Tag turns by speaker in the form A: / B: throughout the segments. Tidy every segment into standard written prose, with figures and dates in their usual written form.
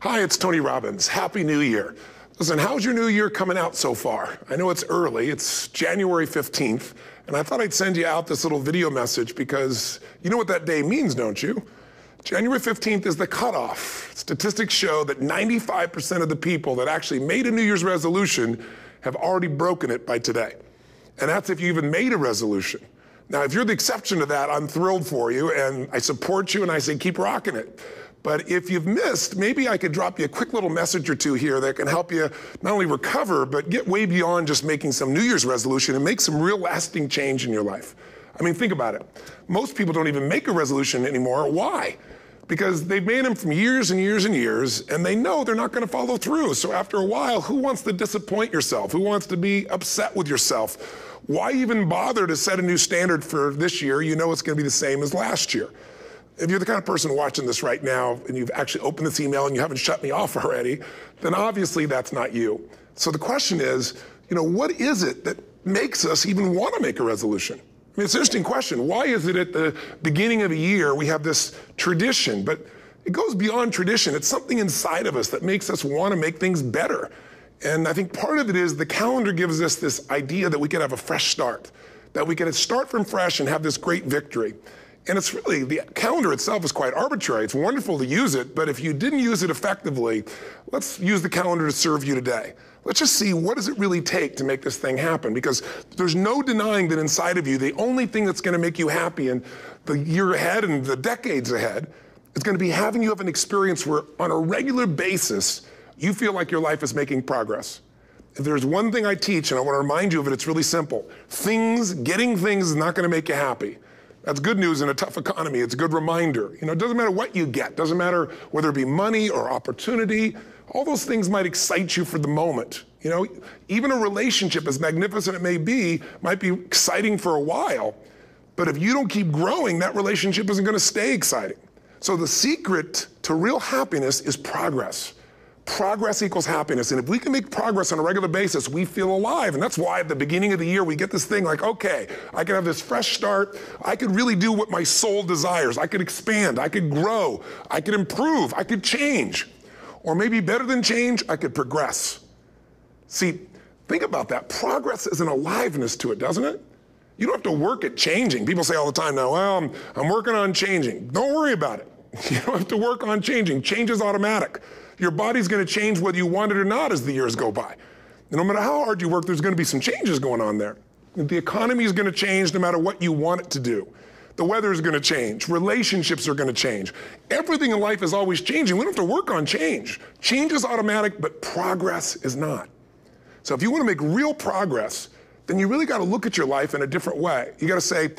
A: Hi, it's Tony Robbins. Happy New Year. Listen, how's your new year coming out so far? I know it's early, it's January 15th, and I thought I'd send you out this little video message because you know what that day means, don't you? January 15th is the cutoff. Statistics show that 95% of the people that actually made a New Year's resolution have already broken it by today. And that's if you even made a resolution. Now, if you're the exception to that, I'm thrilled for you, and I support you, and I say keep rocking it. But if you've missed, maybe I could drop you a quick little message or two here that can help you not only recover, but get way beyond just making some New Year's resolution and make some real lasting change in your life. I mean, think about it. Most people don't even make a resolution anymore. Why? Because they've made them from years and years and years, and they know they're not going to follow through. So after a while, who wants to disappoint yourself? Who wants to be upset with yourself? Why even bother to set a new standard for this year? You know it's going to be the same as last year. If you're the kind of person watching this right now and you've actually opened this email and you haven't shut me off already, then obviously that's not you. So the question is, what is it that makes us even want to make a resolution? I mean, it's an interesting question. Why is it at the beginning of a year we have this tradition, but it goes beyond tradition. It's something inside of us that makes us want to make things better. And I think part of it is the calendar gives us this idea that we could have a fresh start, that we could start from fresh and have this great victory. And it's really, the calendar itself is quite arbitrary. It's wonderful to use it, but if you didn't use it effectively, let's use the calendar to serve you today. Let's just see, what does it really take to make this thing happen? Because there's no denying that inside of you, the only thing that's going to make you happy in the year ahead and the decades ahead is going to be having you have an experience where on a regular basis, you feel like your life is making progress. If there's one thing I teach, and I want to remind you of it, it's really simple. Getting things is not going to make you happy. That's good news in a tough economy. It's a good reminder. It doesn't matter what you get. Doesn't matter whether it be money or opportunity. All those things might excite you for the moment. Even a relationship, as magnificent it may be, might be exciting for a while. But if you don't keep growing, that relationship isn't going to stay exciting. So the secret to real happiness is progress. Progress equals happiness. And if we can make progress on a regular basis, we feel alive. And that's why at the beginning of the year, we get this thing like, okay, I can have this fresh start. I could really do what my soul desires. I could expand. I could grow. I could improve. I could change. Or maybe better than change, I could progress. See, think about that. Progress is an aliveness to it, doesn't it? You don't have to work at changing. People say all the time now, well, I'm working on changing. Don't worry about it. You don't have to work on changing. Change is automatic. Your body's going to change whether you want it or not as the years go by. And no matter how hard you work, there's going to be some changes going on there. The economy is going to change no matter what you want it to do. The weather is going to change. Relationships are going to change. Everything in life is always changing. We don't have to work on change. Change is automatic, but progress is not. So if you want to make real progress, then you really got to look at your life in a different way. You got to say,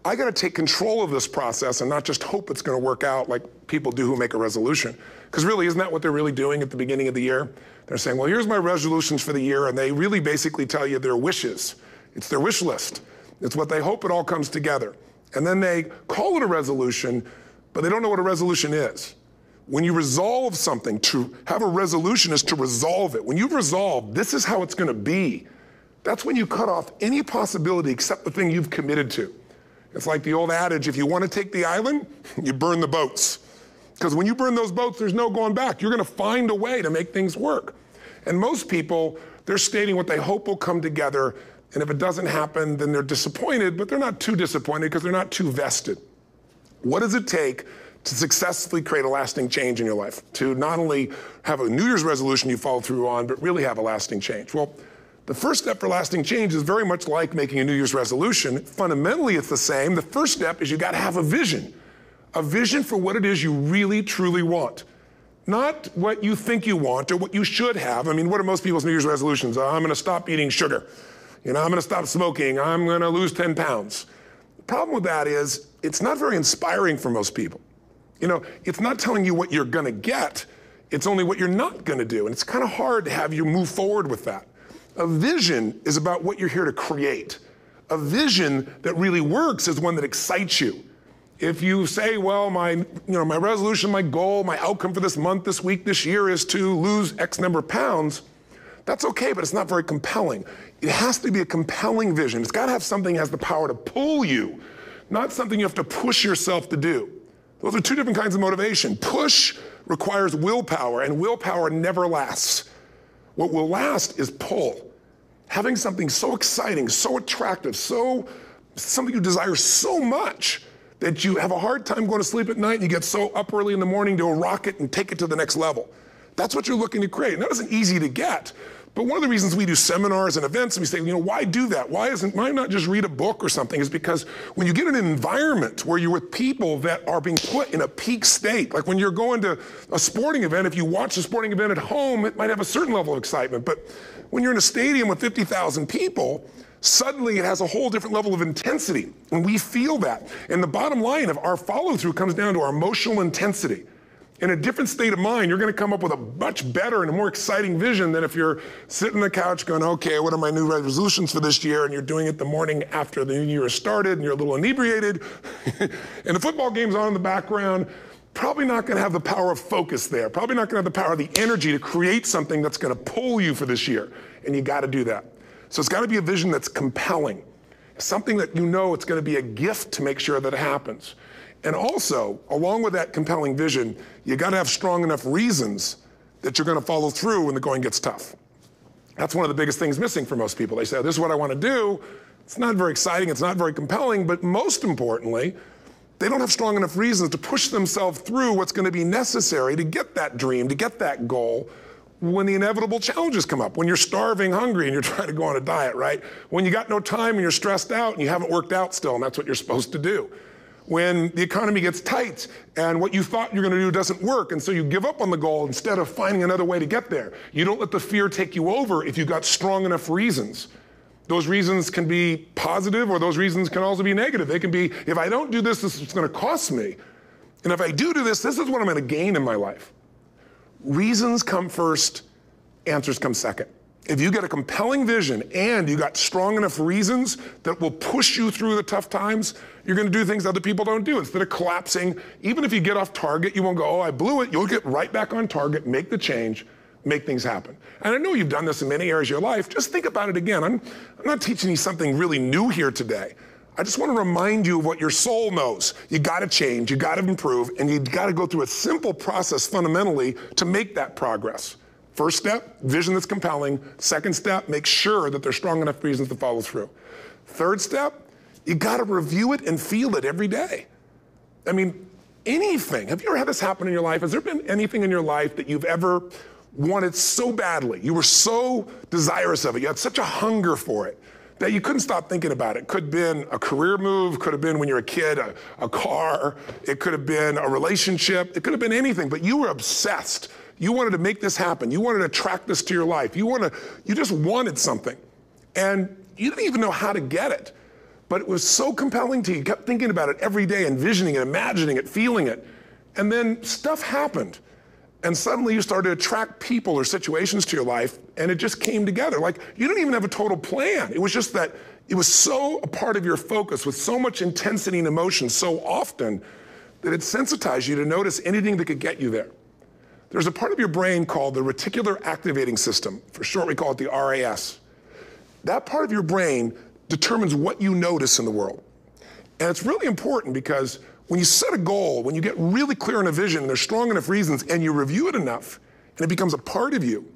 A: I got to take control of this process and not just hope it's going to work out like people do who make a resolution. Because really, isn't that what they're really doing at the beginning of the year? They're saying, well, here's my resolutions for the year, and they really basically tell you their wishes. It's their wish list. It's what they hope it all comes together. And then they call it a resolution, but they don't know what a resolution is. When you resolve something, to have a resolution is to resolve it. When you've resolved, this is how it's going to be, that's when you cut off any possibility except the thing you've committed to. It's like the old adage, if you want to take the island, you burn the boats. Because when you burn those boats, there's no going back. You're going to find a way to make things work. And most people, they're stating what they hope will come together, and if it doesn't happen, then they're disappointed, but they're not too disappointed because they're not too vested. What does it take to successfully create a lasting change in your life? To not only have a New Year's resolution you follow through on, but really have a lasting change? Well, the first step for lasting change is very much like making a New Year's resolution. Fundamentally, it's the same. The first step is you got to have a vision for what it is you really, truly want. Not what you think you want or what you should have. I mean, what are most people's New Year's resolutions? I'm going to stop eating sugar. I'm going to stop smoking. I'm going to lose 10 pounds. The problem with that is it's not very inspiring for most people. It's not telling you what you're going to get. It's only what you're not going to do. And it's kind of hard to have you move forward with that. A vision is about what you're here to create. A vision that really works is one that excites you. If you say, well, my resolution, my goal, my outcome for this month, this week, this year is to lose X number of pounds, that's okay, but it's not very compelling. It has to be a compelling vision. It's got to have something that has the power to pull you, not something you have to push yourself to do. Those are two different kinds of motivation. Push requires willpower, and willpower never lasts. What will last is pull. Having something so exciting, so attractive, something you desire so much that you have a hard time going to sleep at night and you get so up early in the morning to rock it and take it to the next level. That's what you're looking to create. And that isn't easy to get. But one of the reasons we do seminars and events, and we say, why do that? Why not just read a book or something? Is because when you get in an environment where you're with people that are being put in a peak state, like when you're going to a sporting event, if you watch a sporting event at home, it might have a certain level of excitement. But when you're in a stadium with 50,000 people, suddenly it has a whole different level of intensity. And we feel that. And the bottom line of our follow-through comes down to our emotional intensity. In a different state of mind, you're going to come up with a much better and a more exciting vision than if you're sitting on the couch going, okay, what are my new resolutions for this year? And you're doing it the morning after the new year has started and you're a little inebriated and the football game's on in the background. Probably not going to have the power of focus there. Probably not going to have the power of the energy to create something that's going to pull you for this year. And you got to do that. So it's got to be a vision that's compelling. Something that it's going to be a gift to make sure that it happens. And also, along with that compelling vision, you got to have strong enough reasons that you're going to follow through when the going gets tough. That's one of the biggest things missing for most people. They say, this is what I want to do. It's not very exciting. It's not very compelling. But most importantly, they don't have strong enough reasons to push themselves through what's going to be necessary to get that dream, to get that goal when the inevitable challenges come up. When you're starving, hungry, and you're trying to go on a diet, right? When you got no time and you're stressed out and you haven't worked out still, and that's what you're supposed to do. When the economy gets tight and what you thought you're going to do doesn't work, and so you give up on the goal instead of finding another way to get there. You don't let the fear take you over if you've got strong enough reasons. Those reasons can be positive, or those reasons can also be negative. They can be, if I don't do this, this is going to cost me. And if I do this, this is what I'm going to gain in my life. Reasons come first, answers come second. If you get a compelling vision and you got strong enough reasons that will push you through the tough times, you're going to do things other people don't do. Instead of collapsing, even if you get off target, you won't go, oh, I blew it. You'll get right back on target, make the change, make things happen. And I know you've done this in many areas of your life. Just think about it again. I'm not teaching you something really new here today. I just want to remind you of what your soul knows. You got to change, you got to improve, and you got to go through a simple process fundamentally to make that progress. First step, vision that's compelling. Second step, make sure that there's strong enough reasons to follow through. Third step, you got to review it and feel it every day. I mean, anything. Have you ever had this happen in your life? Has there been anything in your life that you've ever wanted so badly? You were so desirous of it. You had such a hunger for it that you couldn't stop thinking about it. Could have been a career move, could have been when you were a kid, a car, it could have been a relationship, it could have been anything, but you were obsessed. You wanted to make this happen. You wanted to attract this to your life. You just wanted something. And you didn't even know how to get it. But it was so compelling to you. You kept thinking about it every day, envisioning it, imagining it, feeling it. And then stuff happened. And suddenly you started to attract people or situations to your life, and it just came together. Like, you didn't even have a total plan. It was just that it was so a part of your focus with so much intensity and emotion so often that it sensitized you to notice anything that could get you there. There's a part of your brain called the reticular activating system. For short, we call it the RAS. That part of your brain determines what you notice in the world. And it's really important because when you set a goal, when you get really clear on a vision and there's strong enough reasons and you review it enough and it becomes a part of you,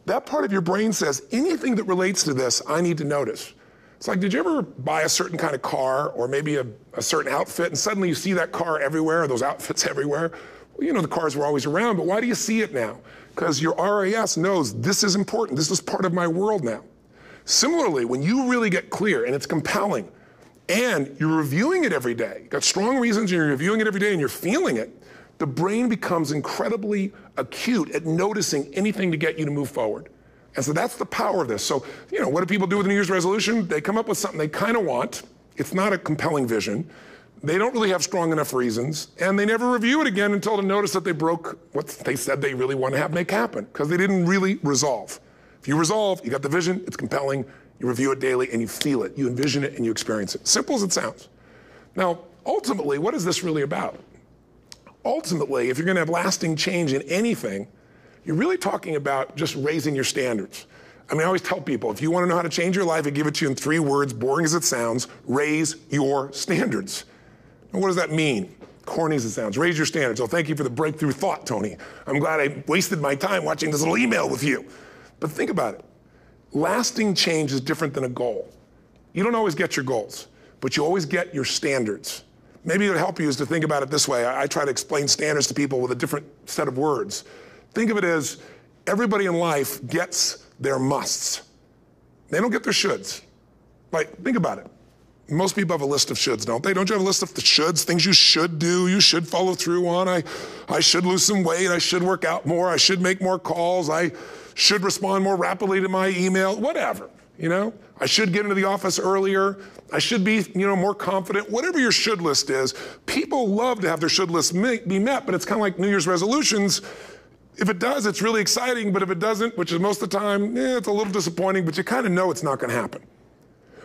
A: that part of your brain says, anything that relates to this, I need to notice. It's like, did you ever buy a certain kind of car or maybe a certain outfit and suddenly you see that car everywhere or those outfits everywhere? Well, you know the cars were always around, but why do you see it now? Because your RAS knows this is important. This is part of my world now. Similarly, when you really get clear and it's compelling and you're reviewing it every day, you've got strong reasons and you're reviewing it every day and you're feeling it, the brain becomes incredibly acute at noticing anything to get you to move forward. And so that's the power of this. So, what do people do with a New Year's resolution? They come up with something they kind of want. It's not a compelling vision. They don't really have strong enough reasons, and they never review it again until they notice that they broke what they said they really want to make happen, because they didn't really resolve. If you resolve, you got the vision, it's compelling, you review it daily, and you feel it, you envision it, and you experience it. Simple as it sounds. Now, ultimately, what is this really about? Ultimately, if you're going to have lasting change in anything, you're really talking about just raising your standards. I mean, I always tell people, if you want to know how to change your life, I give it to you in 3 words, boring as it sounds: raise your standards. And what does that mean? corny as it sounds. Raise your standards. Oh, thank you for the breakthrough thought, Tony. I'm glad I wasted my time watching this little email with you. But think about it. Lasting change is different than a goal. You don't always get your goals, but you always get your standards. Maybe it would help you is to think about it this way. I try to explain standards to people with a different set of words. Think of it as everybody in life gets their musts. They don't get their shoulds. Like, think about it. Most people have a list of shoulds, don't they? Don't you have a list of the shoulds, things you should do, you should follow through on? I should lose some weight, I should work out more, I should make more calls, I should respond more rapidly to my email, whatever, you know? I should get into the office earlier, I should be, more confident, whatever your should list is. People love to have their should list be met, but it's kind of like New Year's resolutions. If it does, it's really exciting, but if it doesn't, which is most of the time, it's a little disappointing, but you kind of know it's not gonna happen.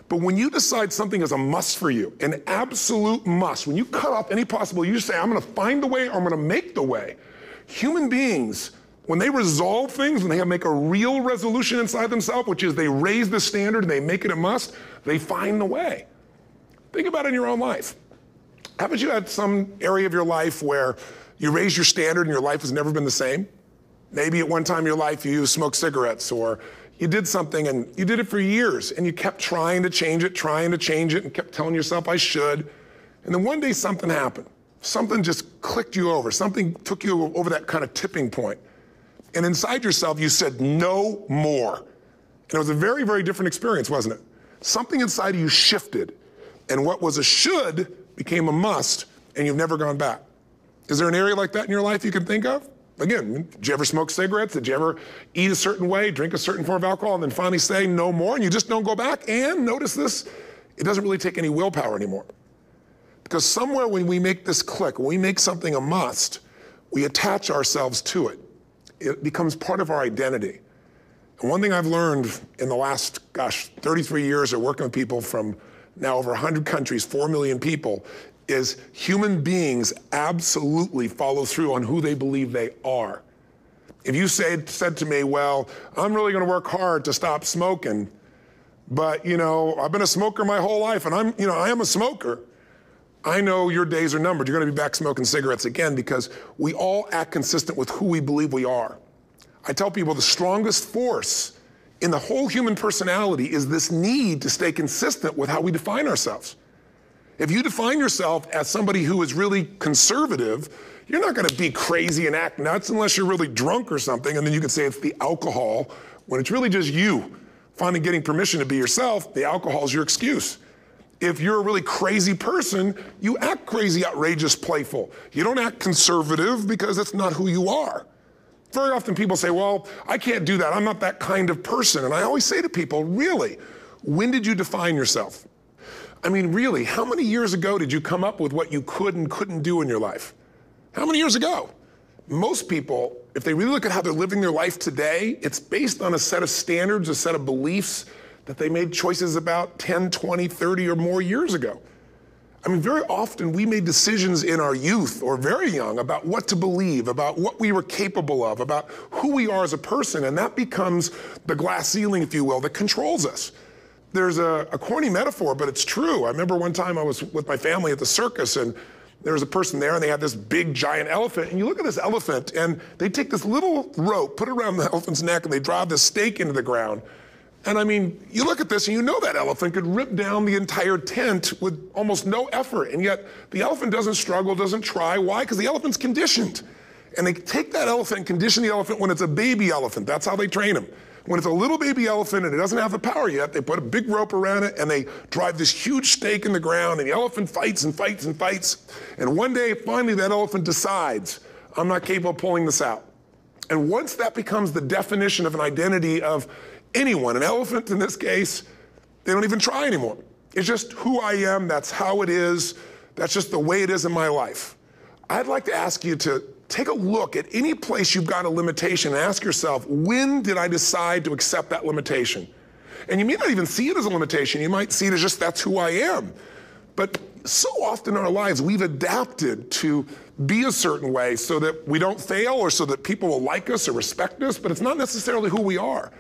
A: But when you decide something is a must for you, an absolute must, when you cut off any possible, you say, I'm gonna find the way or I'm gonna make the way. Human beings, when they resolve things, when they make a real resolution inside themselves, which is they raise the standard and they make it a must, they find the way. Think about it in your own life. Haven't you had some area of your life where you raised your standard and your life has never been the same? Maybe at one time in your life you smoked cigarettes, or you did something and you did it for years and you kept trying to change it and kept telling yourself I should. And then one day something happened. Something just clicked you over. Something took you over that kind of tipping point. And inside yourself you said no more. And it was a very, very different experience, wasn't it? Something inside of you shifted and what was a should became a must and you've never gone back. Is there an area like that in your life you can think of? Again, did you ever smoke cigarettes? Did you ever eat a certain way, drink a certain form of alcohol, and then finally say no more, and you just don't go back? And notice this, it doesn't really take any willpower anymore. Because somewhere when we make this click, when we make something a must, we attach ourselves to it. It becomes part of our identity. And one thing I've learned in the last, 33 years of working with people from now over 100 countries, 4 million people, is human beings absolutely follow through on who they believe they are. If you said to me, well, I'm really gonna work hard to stop smoking, but I've been a smoker my whole life and I am a smoker, I know your days are numbered. You're gonna be back smoking cigarettes again because we all act consistent with who we believe we are. I tell people the strongest force in the whole human personality is this need to stay consistent with how we define ourselves. If you define yourself as somebody who is really conservative, you're not gonna be crazy and act nuts unless you're really drunk or something, and then you can say it's the alcohol, when it's really just you finally getting permission to be yourself. The alcohol is your excuse. If you're a really crazy person, you act crazy, outrageous, playful. You don't act conservative because that's not who you are. Very often people say, well, I can't do that, I'm not that kind of person. And I always say to people, really, when did you define yourself? I mean, really, how many years ago did you come up with what you could and couldn't do in your life? How many years ago? Most people, if they really look at how they're living their life today, it's based on a set of standards, a set of beliefs that they made choices about 10, 20, 30 or more years ago. I mean, very often we made decisions in our youth or very young about what to believe, about what we were capable of, about who we are as a person, and that becomes the glass ceiling, if you will, that controls us. There's a corny metaphor, but it's true. I remember one time I was with my family at the circus and there was a person there and they had this big giant elephant, and you look at this elephant and they take this little rope, put it around the elephant's neck, and they drive this stake into the ground. And I mean, you look at this and you know that elephant could rip down the entire tent with almost no effort, and yet the elephant doesn't struggle, doesn't try. Why? Because the elephant's conditioned. And they take that elephant and condition the elephant when it's a baby elephant. That's how they train him. When it's a little baby elephant and it doesn't have the power yet, they put a big rope around it and they drive this huge stake in the ground, and the elephant fights and fights and fights. And one day, finally, that elephant decides, I'm not capable of pulling this out. And once that becomes the definition of an identity of anyone, an elephant in this case, they don't even try anymore. It's just who I am, that's how it is, that's just the way it is in my life. I'd like to ask you to take a look at any place you've got a limitation and ask yourself, when did I decide to accept that limitation? And you may not even see it as a limitation. You might see it as just that's who I am. But so often in our lives, we've adapted to be a certain way so that we don't fail or so that people will like us or respect us, but it's not necessarily who we are.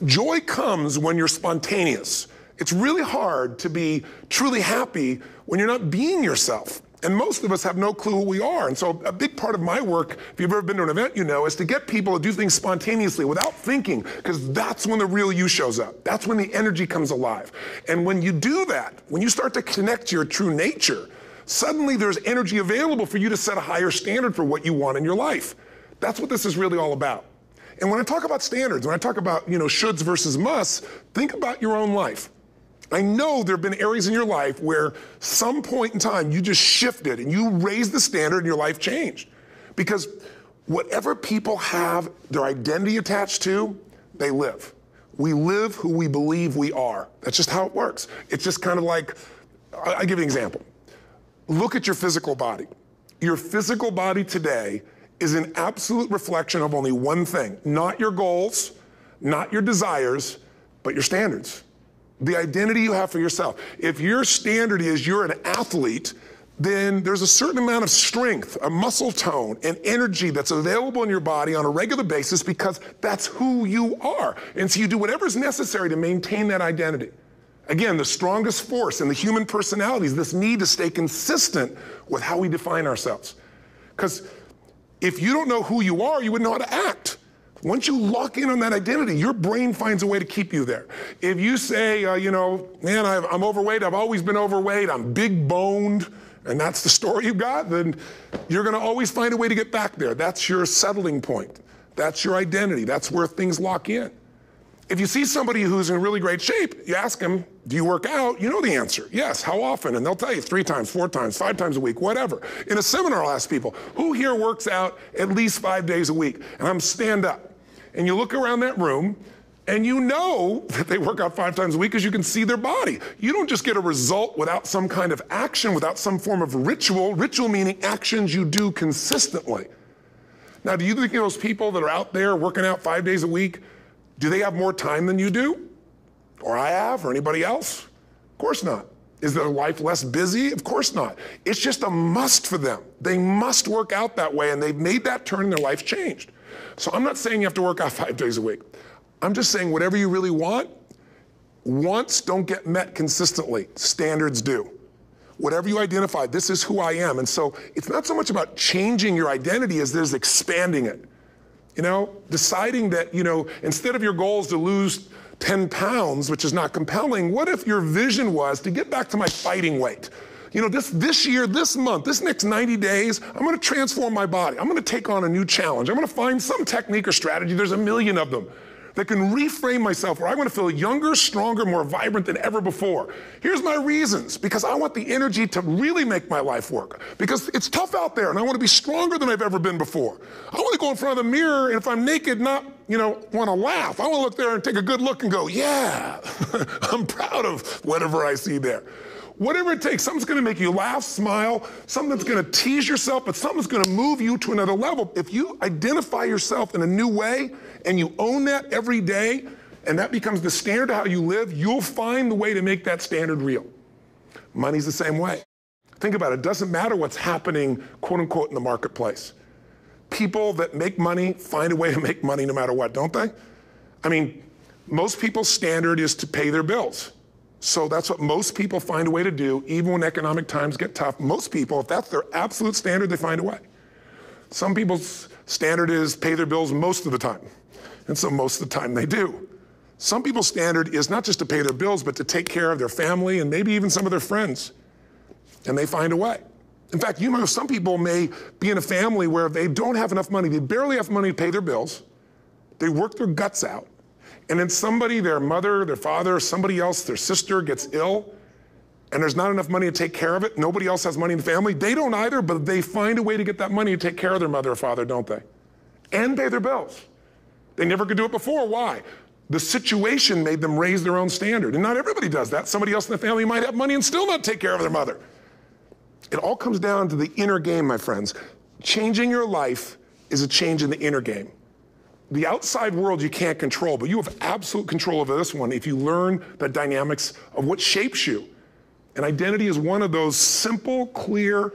A: Joy comes when you're spontaneous. It's really hard to be truly happy when you're not being yourself. And most of us have no clue who we are. And so a big part of my work, if you've ever been to an event, you know, is to get people to do things spontaneously without thinking, because that's when the real you shows up. That's when the energy comes alive. And when you do that, when you start to connect to your true nature, suddenly there's energy available for you to set a higher standard for what you want in your life. That's what this is really all about. And when I talk about standards, when I talk about, shoulds versus musts, think about your own life. I know there have been areas in your life where some point in time you just shifted and you raised the standard and your life changed. Because whatever people have their identity attached to, they live. We live who we believe we are. That's just how it works. It's just kind of like, I'll give you an example. Look at your physical body. Your physical body today is an absolute reflection of only one thing, not your goals, not your desires, but your standards. The identity you have for yourself. If your standard is you're an athlete, then there's a certain amount of strength, a muscle tone, and energy that's available in your body on a regular basis because that's who you are. And so you do whatever's necessary to maintain that identity. Again, the strongest force in the human personality is this need to stay consistent with how we define ourselves. Because if you don't know who you are, you wouldn't know how to act. Once you lock in on that identity, your brain finds a way to keep you there. If you say, man, I'm overweight, I've always been overweight, I'm big boned, and that's the story you've got, then you're gonna always find a way to get back there. That's your settling point. That's your identity. That's where things lock in. If you see somebody who's in really great shape, you ask them, do you work out? You know the answer. Yes, how often? And they'll tell you 3 times, 4 times, 5 times a week, whatever. In a seminar, I'll ask people, who here works out at least 5 days a week? And I'm stand up. And you look around that room, and you know that they work out 5 times a week because you can see their body. You don't just get a result without some kind of action, without some form of ritual. Ritual meaning actions you do consistently. Now, do you think those people that are out there working out 5 days a week, do they have more time than you do? Or I have, or anybody else? Of course not. Is their life less busy? Of course not. It's just a must for them. They must work out that way, and they've made that turn and their life changed. So I'm not saying you have to work out 5 days a week. I'm just saying whatever you really want, wants don't get met consistently. Standards do. Whatever you identify, this is who I am. And so it's not so much about changing your identity as there's expanding it. Deciding that, instead of your goals to lose 10 pounds, which is not compelling, what if your vision was to get back to my fighting weight? This year, this month, this next 90 days, I'm gonna transform my body. I'm gonna take on a new challenge. I'm gonna find some technique or strategy, there's a million of them, that can reframe myself where I want to feel younger, stronger, more vibrant than ever before. Here's my reasons, because I want the energy to really make my life work. Because it's tough out there, and I want to be stronger than I've ever been before. I want to go in front of the mirror, and if I'm naked, not, want to laugh. I want to look there and take a good look and go, yeah, I'm proud of whatever I see there. Whatever it takes, something's gonna make you laugh, smile, something that's gonna tease yourself, but something's gonna move you to another level. If you identify yourself in a new way and you own that every day, and that becomes the standard of how you live, you'll find the way to make that standard real. Money's the same way. Think about it, it doesn't matter what's happening, quote unquote, in the marketplace. People that make money find a way to make money no matter what, don't they? I mean, most people's standard is to pay their bills. So that's what most people find a way to do, even when economic times get tough. Most people, if that's their absolute standard, they find a way. Some people's standard is pay their bills most of the time. And so most of the time they do. Some people's standard is not just to pay their bills, but to take care of their family and maybe even some of their friends. And they find a way. In fact, some people may be in a family where they don't have enough money. They barely have money to pay their bills. They work their guts out. And then somebody, their mother, their father, somebody else, their sister gets ill, and there's not enough money to take care of it. Nobody else has money in the family. They don't either, but they find a way to get that money to take care of their mother or father, don't they? And pay their bills. They never could do it before. Why? The situation made them raise their own standard. And not everybody does that. Somebody else in the family might have money and still not take care of their mother. It all comes down to the inner game, my friends. Changing your life is a change in the inner game. The outside world you can't control, but you have absolute control over this one if you learn the dynamics of what shapes you. And identity is one of those simple, clear,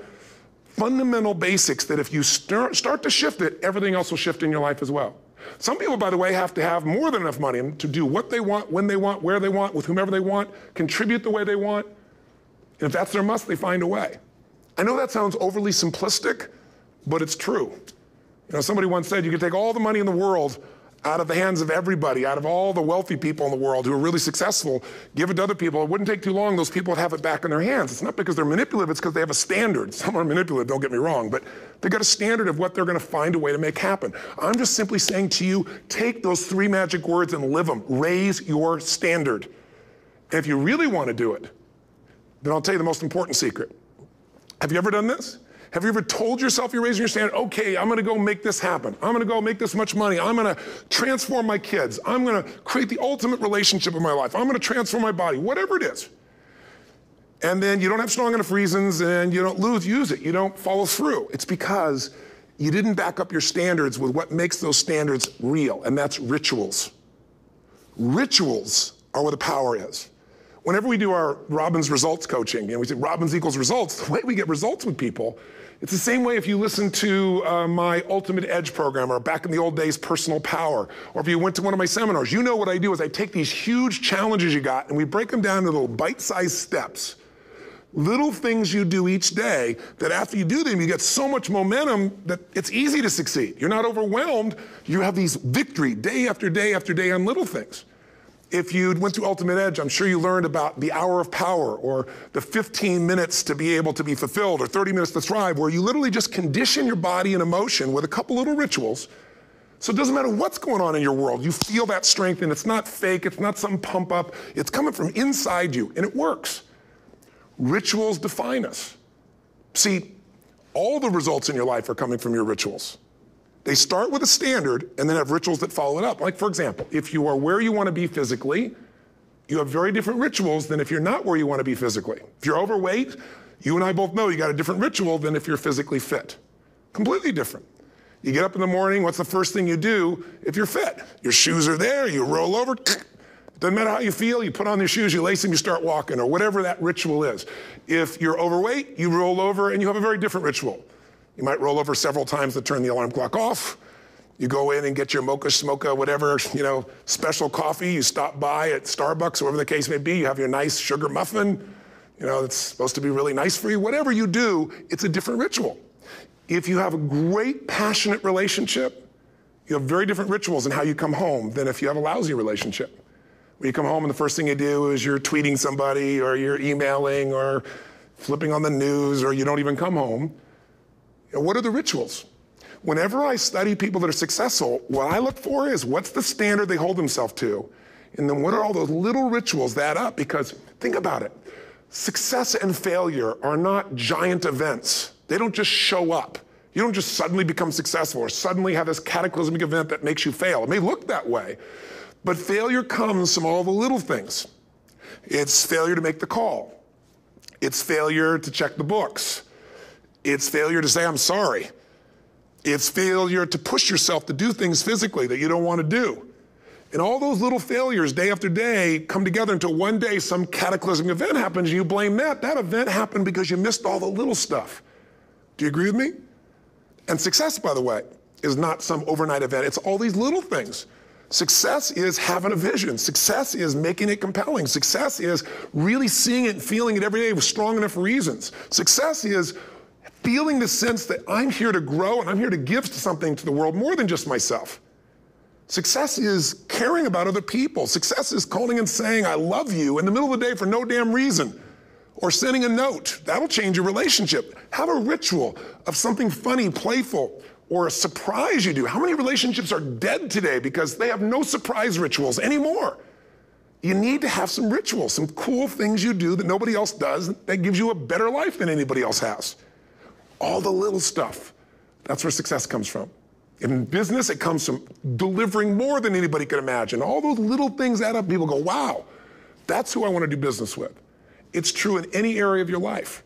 A: fundamental basics that if you start to shift it, everything else will shift in your life as well. Some people, by the way, have to have more than enough money to do what they want, when they want, where they want, with whomever they want, contribute the way they want. And if that's their must, they find a way. I know that sounds overly simplistic, but it's true. You know, somebody once said you could take all the money in the world out of the hands of everybody, out of all the wealthy people in the world who are really successful, give it to other people. It wouldn't take too long, those people would have it back in their hands. It's not because they're manipulative, it's because they have a standard. Some are manipulative, don't get me wrong, but they've got a standard of what they're gonna find a way to make happen. I'm just simply saying to you, take those 3 magic words and live them. Raise your standard. And if you really wanna do it, then I'll tell you the most important secret. Have you ever done this? Have you ever told yourself you're raising your standard? Okay, I'm gonna go make this happen. I'm gonna go make this much money. I'm gonna transform my kids. I'm gonna create the ultimate relationship in my life. I'm gonna transform my body, whatever it is. And then you don't have strong enough reasons and you don't use it. You don't follow through. It's because you didn't back up your standards with what makes those standards real, and that's rituals. Rituals are where the power is. Whenever we do our Robbins results coaching, and we say Robbins equals results, the way we get results with people, it's the same way if you listen to my Ultimate Edge program, or back in the old days, Personal Power, or if you went to one of my seminars. You know what I do is I take these huge challenges you got and we break them down into little bite-sized steps. Little things you do each day that after you do them, you get so much momentum that it's easy to succeed. You're not overwhelmed. You have these victory day after day after day on little things. If you went through Ultimate Edge, I'm sure you learned about the hour of power, or the 15 minutes to be able to be fulfilled, or 30 minutes to thrive, where you literally just condition your body and emotion with a couple little rituals. So it doesn't matter what's going on in your world, you feel that strength, and it's not fake, it's not some pump up, it's coming from inside you, and it works. Rituals define us. See, all the results in your life are coming from your rituals. They start with a standard and then have rituals that follow it up. Like, for example, if you are where you want to be physically, you have very different rituals than if you're not where you want to be physically. If you're overweight, you and I both know you got a different ritual than if you're physically fit. Completely different. You get up in the morning, what's the first thing you do if you're fit? Your shoes are there, you roll over, doesn't matter how you feel, you put on your shoes, you lace them, you start walking, or whatever that ritual is. If you're overweight, you roll over and you have a very different ritual. You might roll over several times to turn the alarm clock off. You go in and get your mocha smocha, whatever, special coffee. You stop by at Starbucks, or whatever the case may be. You have your nice sugar muffin. It's supposed to be really nice for you. Whatever you do, it's a different ritual. If you have a great, passionate relationship, you have very different rituals in how you come home than if you have a lousy relationship. When you come home and the first thing you do is you're tweeting somebody, or you're emailing, or flipping on the news, or you don't even come home. What are the rituals? Whenever I study people that are successful, what I look for is what's the standard they hold themselves to, and then what are all those little rituals that add up? Because think about it. Success and failure are not giant events. They don't just show up. You don't just suddenly become successful or suddenly have this cataclysmic event that makes you fail. It may look that way, but failure comes from all the little things. It's failure to make the call. It's failure to check the books. It's failure to say, I'm sorry. It's failure to push yourself to do things physically that you don't want to do. And all those little failures day after day come together until one day some cataclysmic event happens and you blame that. That event happened because you missed all the little stuff. Do you agree with me? And success, by the way, is not some overnight event. It's all these little things. Success is having a vision. Success is making it compelling. Success is really seeing it and feeling it every day with strong enough reasons. Success is feeling the sense that I'm here to grow and I'm here to give something to the world more than just myself. Success is caring about other people. Success is calling and saying, I love you in the middle of the day for no damn reason. Or sending a note. That'll change your relationship. Have a ritual of something funny, playful, or a surprise you do. How many relationships are dead today because they have no surprise rituals anymore? You need to have some rituals, some cool things you do that nobody else does that gives you a better life than anybody else has. All the little stuff, that's where success comes from. In business, it comes from delivering more than anybody could imagine. All those little things add up. People go, wow, that's who I want to do business with. It's true in any area of your life.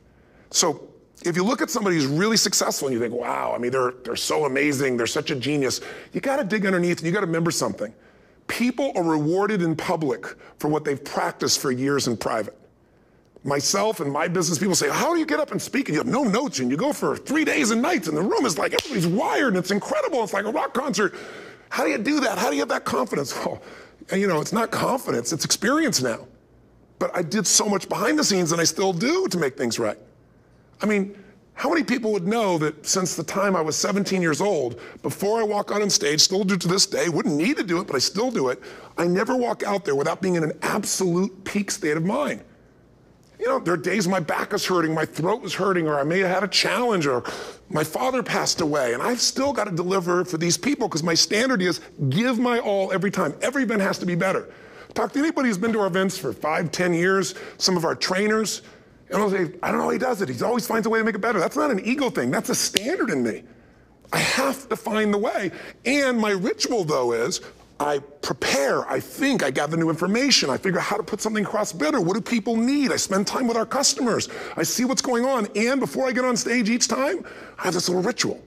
A: So if you look at somebody who's really successful and you think, wow, I mean, they're so amazing, they're such a genius, you got to dig underneath and you got to remember something. People are rewarded in public for what they've practiced for years in private. Myself and my business people say, how do you get up and speak and you have no notes and you go for 3 days and nights and the room is like, everybody's wired and it's incredible. It's like a rock concert. How do you do that? How do you have that confidence? Well, it's not confidence, it's experience now. But I did so much behind the scenes and I still do to make things right. I mean, How many people would know that since the time I was 17 years old, before I walk out on stage, still do to this day, wouldn't need to do it, but I still do it, I never walk out there without being in an absolute peak state of mind. You know, there are days my back is hurting, my throat was hurting, or I may have had a challenge, or my father passed away, and I've still got to deliver for these people because my standard is give my all every time. Every event has to be better. Talk to anybody who's been to our events for 5, 10 years, some of our trainers, and I'll say, I don't know how he does it. He always finds a way to make it better. That's not an ego thing. That's a standard in me. I have to find the way. And my ritual, though, is I prepare, I think, I gather new information, I figure out how to put something across better. What do people need? I spend time with our customers. I see what's going on. And before I get on stage each time, I have this little ritual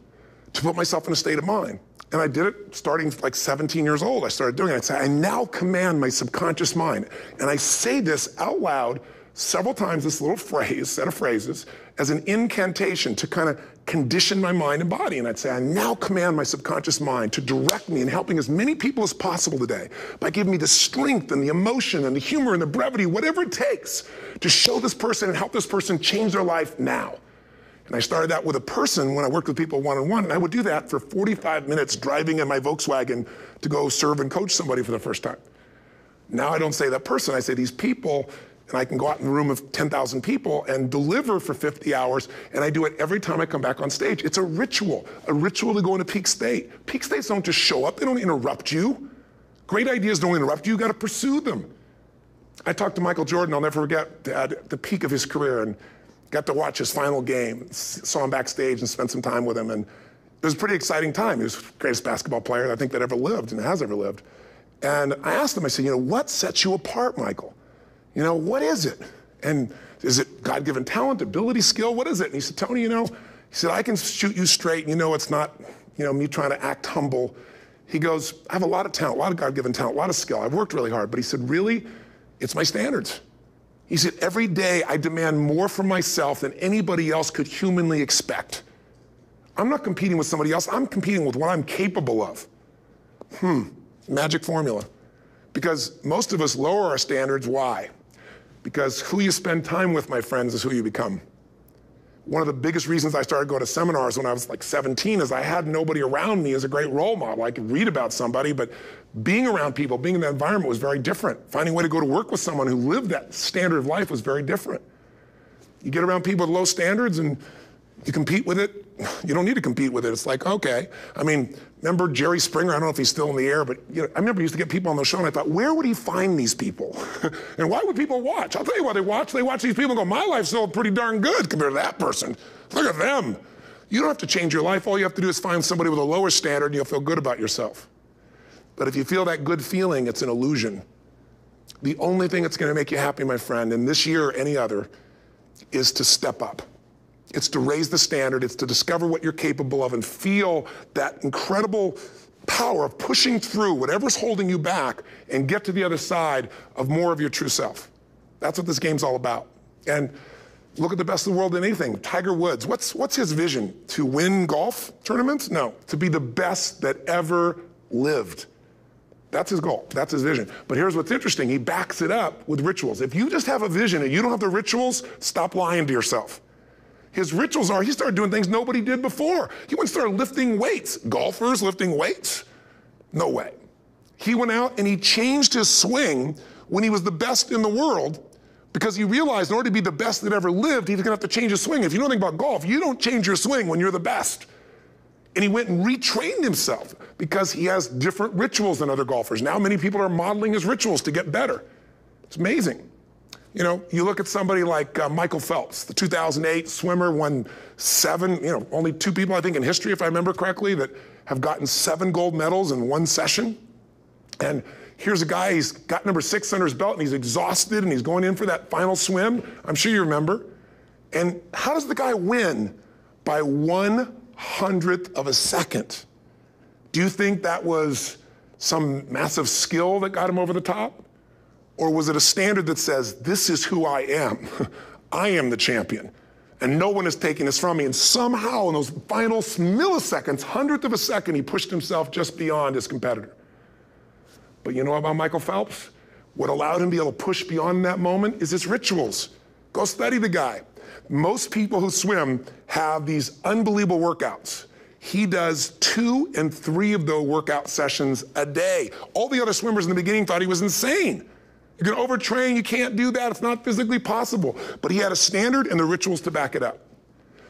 A: to put myself in a state of mind. And I did it starting like 17 years old. I started doing it. I'd say, I now command my subconscious mind. And I say this out loud several times, this little phrase, set of phrases, as an incantation to kind of condition my mind and body. And I'd say, I now command my subconscious mind to direct me in helping as many people as possible today by giving me the strength and the emotion and the humor and the brevity, whatever it takes to show this person and help this person change their life now. And I started that with a person when I worked with people one-on-one, and I would do that for 45 minutes driving in my Volkswagen to go serve and coach somebody for the first time. Now I don't say that person, I say these people, and I can go out in a room of 10,000 people and deliver for 50 hours, and I do it every time I come back on stage. It's a ritual to go into peak state. Peak states don't just show up, they don't interrupt you. Great ideas don't interrupt you, you gotta pursue them. I talked to Michael Jordan, I'll never forget, at the peak of his career, and got to watch his final game, saw him backstage and spent some time with him, and it was a pretty exciting time. He was the greatest basketball player I think that ever lived and has ever lived. And I asked him, I said, what sets you apart, Michael? What is it? And is it God-given talent, ability, skill? What is it? And he said, Tony, he said, I can shoot you straight. It's not, me trying to act humble. He goes, I have a lot of talent, a lot of God-given talent, a lot of skill. I've worked really hard. But he said, really, it's my standards. He said, every day I demand more from myself than anybody else could humanly expect. I'm not competing with somebody else. I'm competing with what I'm capable of. Magic formula. Because most of us lower our standards. Why? Because who you spend time with, my friends, is who you become. One of the biggest reasons I started going to seminars when I was like 17 is I had nobody around me as a great role model. I could read about somebody, but being around people, being in that environment was very different. Finding a way to go to work with someone who lived that standard of life was very different. You get around people with low standards and you compete with it. You don't need to compete with it. It's like, okay. Remember Jerry Springer? I don't know if he's still in the air, but I remember he used to get people on the show, and I thought, where would he find these people? And why would people watch? I'll tell you why they watch. They watch these people and go, my life's still pretty darn good compared to that person. Look at them. You don't have to change your life. All you have to do is find somebody with a lower standard, and you'll feel good about yourself. But if you feel that good feeling, it's an illusion. The only thing that's going to make you happy, my friend, and this year or any other, is to step up. It's to raise the standard. It's to discover what you're capable of and feel that incredible power of pushing through whatever's holding you back and get to the other side of more of your true self. That's what this game's all about. And look at the best of the world in anything. Tiger Woods, what's his vision? To win golf tournaments? No, to be the best that ever lived. That's his goal. That's his vision. But here's what's interesting. He backs it up with rituals. If you just have a vision and you don't have the rituals, stop lying to yourself. His rituals are, he started doing things nobody did before. He went and started lifting weights. Golfers lifting weights? No way. He went out and he changed his swing when he was the best in the world because he realized in order to be the best that ever lived, he's gonna have to change his swing. If you know anything about golf, you don't change your swing when you're the best. And he went and retrained himself because he has different rituals than other golfers. Now many people are modeling his rituals to get better. It's amazing. You look at somebody like Michael Phelps, the 2008 swimmer, won 7, only 2 people, I think, in history, if I remember correctly, that have gotten 7 gold medals in one session. And here's a guy, he's got number 6 under his belt, and he's exhausted, and he's going in for that final swim. I'm sure you remember. And how does the guy win? By 1/100th of a second. Do you think that was some massive skill that got him over the top? Or was it a standard that says, this is who I am? I am the champion, and no one is taking this from me. And somehow in those final milliseconds, 1/100th of a second, he pushed himself just beyond his competitor. But you know about Michael Phelps? What allowed him to be able to push beyond that moment is his rituals. Go study the guy. Most people who swim have these unbelievable workouts. He does 2 and 3 of those workout sessions a day. All the other swimmers in the beginning thought he was insane. You're gonna overtrain, you can't do that, it's not physically possible. But he had a standard and the rituals to back it up.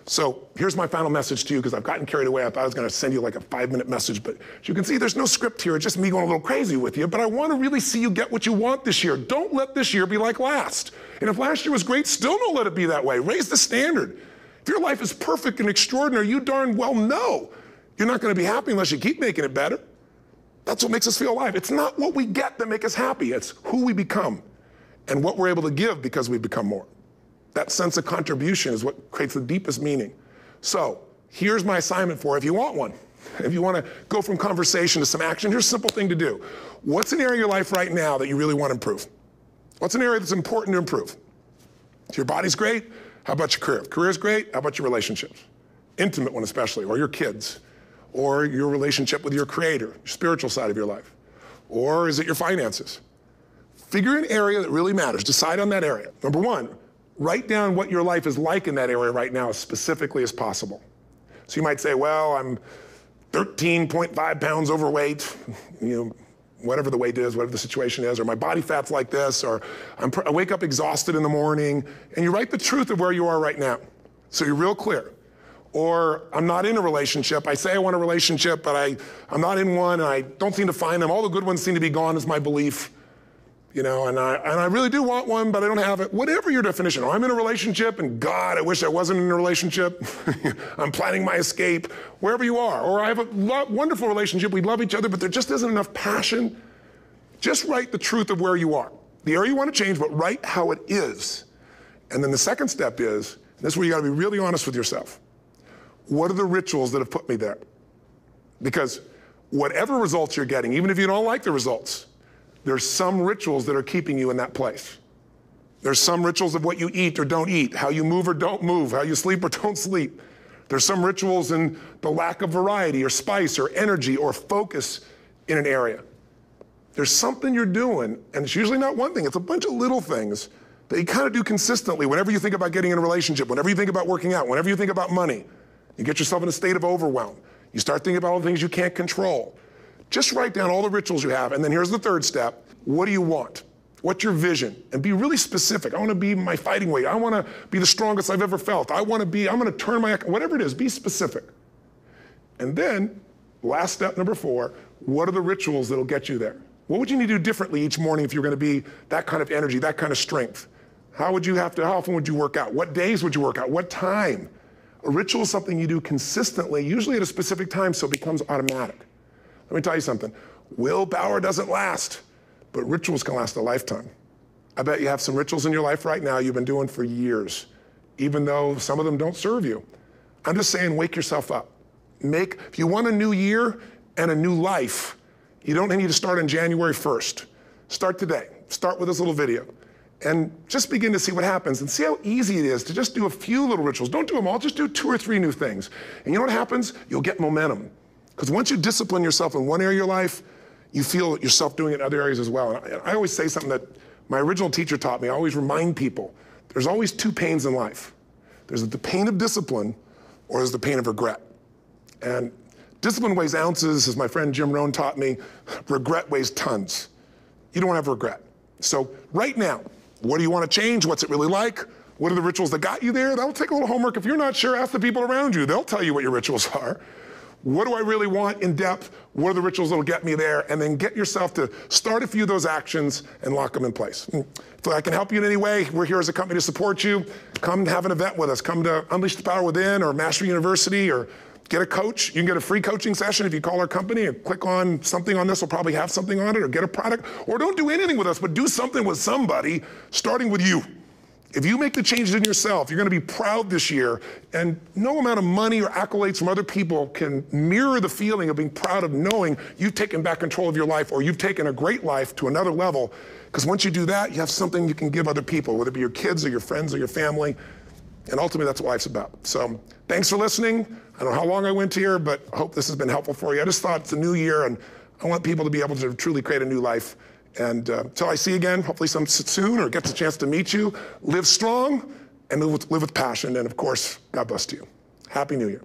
A: So here's my final message to you, because I've gotten carried away. I thought I was gonna send you like a 5-minute message, but as you can see, there's no script here. It's just me going a little crazy with you, but I wanna really see you get what you want this year. Don't let this year be like last. And if last year was great, still don't let it be that way. Raise the standard. If your life is perfect and extraordinary, you darn well know you're not gonna be happy unless you keep making it better. That's what makes us feel alive. It's not what we get that makes us happy. It's who we become and what we're able to give because we become more. That sense of contribution is what creates the deepest meaning. So here's my assignment for you if you want one. If you want to go from conversation to some action, here's a simple thing to do. What's an area of your life right now that you really want to improve? What's an area that's important to improve? If your body's great, how about your career? If career's great, how about your relationships? Intimate one especially, or your kids, or your relationship with your creator, your spiritual side of your life. Or is it your finances? Figure an area that really matters. Decide on that area. Number one, write down what your life is like in that area right now as specifically as possible. So you might say, well, I'm 13.5 pounds overweight, whatever the weight is, whatever the situation is, or my body fat's like this, or I wake up exhausted in the morning, and you write the truth of where you are right now. So you're real clear. Or I'm not in a relationship. I say I want a relationship, but I'm not in one, and I don't seem to find them. All the good ones seem to be gone is my belief. And I really do want one, but I don't have it. Whatever your definition. Or I'm in a relationship, and God, I wish I wasn't in a relationship. I'm planning my escape, wherever you are. Or I have a wonderful relationship, we love each other, but there just isn't enough passion. Just write the truth of where you are. The area you want to change, but write how it is. And then the second step is, and this is where you got to be really honest with yourself. What are the rituals that have put me there? Because whatever results you're getting, even if you don't like the results, there's some rituals that are keeping you in that place. There's some rituals of what you eat or don't eat, how you move or don't move, how you sleep or don't sleep. There's some rituals in the lack of variety or spice or energy or focus in an area. There's something you're doing, and it's usually not one thing, it's a bunch of little things that you kind of do consistently whenever you think about getting in a relationship, whenever you think about working out, whenever you think about money. You get yourself in a state of overwhelm. You start thinking about all the things you can't control. Just write down all the rituals you have, and then here's the third step. What do you want? What's your vision? And be really specific. I want to be my fighting weight. I want to be the strongest I've ever felt. I'm going to turn whatever it is, be specific. And then, last step, number 4, what are the rituals that'll get you there? What would you need to do differently each morning if you're going to be that kind of energy, that kind of strength? How often would you work out? What days would you work out? What time? A ritual is something you do consistently, usually at a specific time, so it becomes automatic. Let me tell you something. Willpower doesn't last, but rituals can last a lifetime. I bet you have some rituals in your life right now you've been doing for years, even though some of them don't serve you. I'm just saying, wake yourself up. If you want a new year and a new life, you don't need to start on January 1st. Start today. Start with this little video. And just begin to see what happens and see how easy it is to just do a few little rituals. Don't do them all, just do 2 or 3 new things. And you know what happens? You'll get momentum. Because once you discipline yourself in one area of your life, you feel yourself doing it in other areas as well. And I always say something that my original teacher taught me. I always remind people, there's always 2 pains in life. There's the pain of discipline, or there's the pain of regret. And discipline weighs ounces, as my friend Jim Rohn taught me. Regret weighs tons. You don't want to have regret. So right now, what do you want to change? What's it really like? What are the rituals that got you there? That'll take a little homework. If you're not sure, ask the people around you. They'll tell you what your rituals are. What do I really want in depth? What are the rituals that'll get me there? And then get yourself to start a few of those actions and lock them in place. If I can help you in any way, we're here as a company to support you. Come have an event with us. Come to Unleash the Power Within or Mastery University, or get a coach. You can get a free coaching session if you call our company and click on something on this. We'll probably have something on it, or get a product. Or don't do anything with us, but do something with somebody, starting with you. If you make the changes in yourself, you're going to be proud this year, and no amount of money or accolades from other people can mirror the feeling of being proud of knowing you've taken back control of your life, or you've taken a great life to another level. Because once you do that, you have something you can give other people, whether it be your kids or your friends or your family. And ultimately, that's what life's about. So thanks for listening. I don't know how long I went here, but I hope this has been helpful for you. I just thought it's a new year, and I want people to be able to truly create a new life. And until I see you again, hopefully soon, or gets a chance to meet you, live strong and live with passion. And of course, God bless to you. Happy New Year.